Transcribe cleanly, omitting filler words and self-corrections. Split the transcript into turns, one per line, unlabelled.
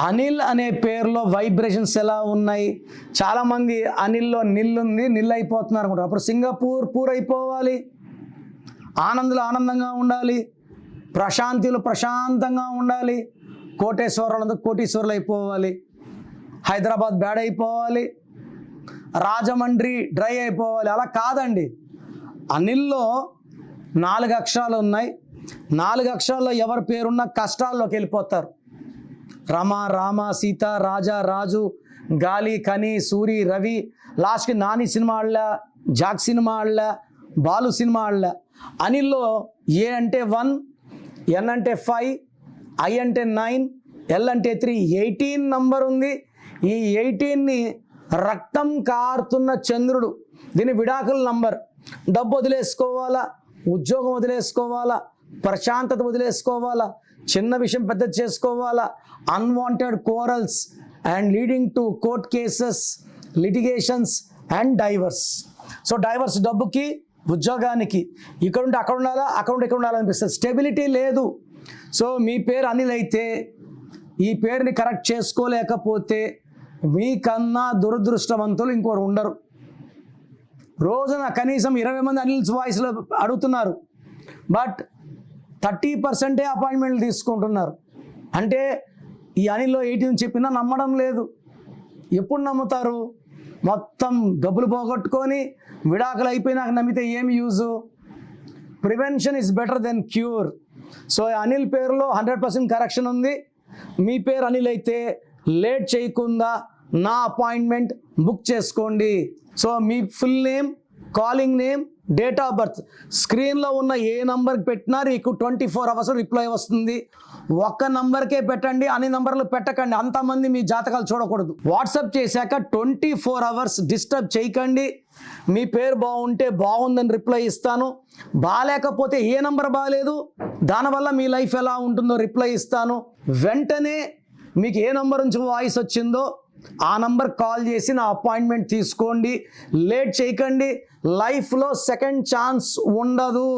అనిల్ అనే పేరులో వైబ్రేషన్స్ ఎలా ఉన్నాయి? చాలామంది అనిల్లో నిల్లుంది, నిల్ అయిపోతున్నారు అనుకుంటారు. అప్పుడు సింగపూర్ పూర్ అయిపోవాలి, ఆనందులు ఆనందంగా ఉండాలి, ప్రశాంతిలో ప్రశాంతంగా ఉండాలి, కోటేశ్వరులందరూ కోటీశ్వరులు అయిపోవాలి, హైదరాబాద్ బ్యాడ్ అయిపోవాలి, రాజమండ్రి డ్రై అయిపోవాలి. అలా కాదండి. అనిల్లో 4 అక్షరాలు ఉన్నాయి. 4 అక్షరాల్లో ఎవరి పేరున్నా కష్టాల్లోకి వెళ్ళిపోతారు. రమ, రామ, సీత, రాజా, రాజు, గాలి, కని, సూరి, రవి, లాస్ట్కి నాని సినిమా ఆడలే, జాక్ సినిమా ఆడలే, బాలు సినిమా ఆడలే. అనిల్లో ఏ అంటే 1, ఎన్ అంటే 5, ఐ అంటే 9, ఎల్ అంటే 3, 18 నంబర్ ఉంది. ఈ 18ని రక్తం కారుతున్న చంద్రుడు. దీని విడాకుల నంబర్. డబ్బు వదిలేసుకోవాలా, ఉద్యోగం వదిలేసుకోవాలా, ప్రశాంతత వదిలేసుకోవాలా, చిన్న విషయం పెద్ద చేసుకోవాలా, unwanted corals and leading to court cases, litigations and diverse. So divorce డబ్బుకి, ఉద్యోగానికి, ఇక్కడ ఉంటే అక్కడ ఉండాలా, అక్కడ ఉంటే ఇక్కడ ఉండాలనిపిస్తుంది. స్టెబిలిటీ లేదు. సో మీ పేరు అనిల్ అయితే ఈ పేరుని కరెక్ట్ చేసుకోలేకపోతే మీకన్నా దురదృష్టవంతులు ఇంకోరు ఉండరు. రోజున కనీసం 20 మంది అనిల్స్ వాయిస్లో అడుగుతున్నారు, బట్ 30% అపాయింట్మెంట్లు తీసుకుంటున్నారు. అంటే ఈ అనిల్లో 18 చెప్పినా నమ్మడం లేదు. ఎప్పుడు నమ్ముతారు? మొత్తం డబ్బులు పోగొట్టుకొని విడాకులు అయిపోయినాక నమ్మితే ఏమి use? Prevention is better than cure. So Anil పేరులో 100% కరెక్షన్ ఉంది. మీ పేరు అనిల్ అయితే లేట్ చేయకుండా నా అపాయింట్మెంట్ బుక్ చేసుకోండి. So me full name, calling name, date of birth స్క్రీన్లో ఉన్న ఏ నంబర్కి పెట్టినా మీకు 24 అవర్స్ రిప్లై వస్తుంది. ఒక్క నంబర్కే పెట్టండి, అన్ని నంబర్లు పెట్టకండి. అంతమంది మీ జాతకాలు చూడకూడదు. వాట్సాప్ చేశాక 24 అవర్స్ డిస్టర్బ్ చేయకండి. మీ పేరు బాగుంటే బాగుందని రిప్లై ఇస్తాను, బాగాలేకపోతే ఏ నంబర్ బాగాలేదు దానివల్ల మీ లైఫ్ ఎలా ఉంటుందో రిప్లై ఇస్తాను. వెంటనే మీకు ఏ నంబర్ నుంచి వాయిస్ వచ్చిందో ఆ నంబర్ కాల్ చేసి నా అపాయింట్మెంట్ తీసుకోండి. లేట్ చేయకండి. లైఫ్లో సెకండ్ ఛాన్స్ ఉండదు.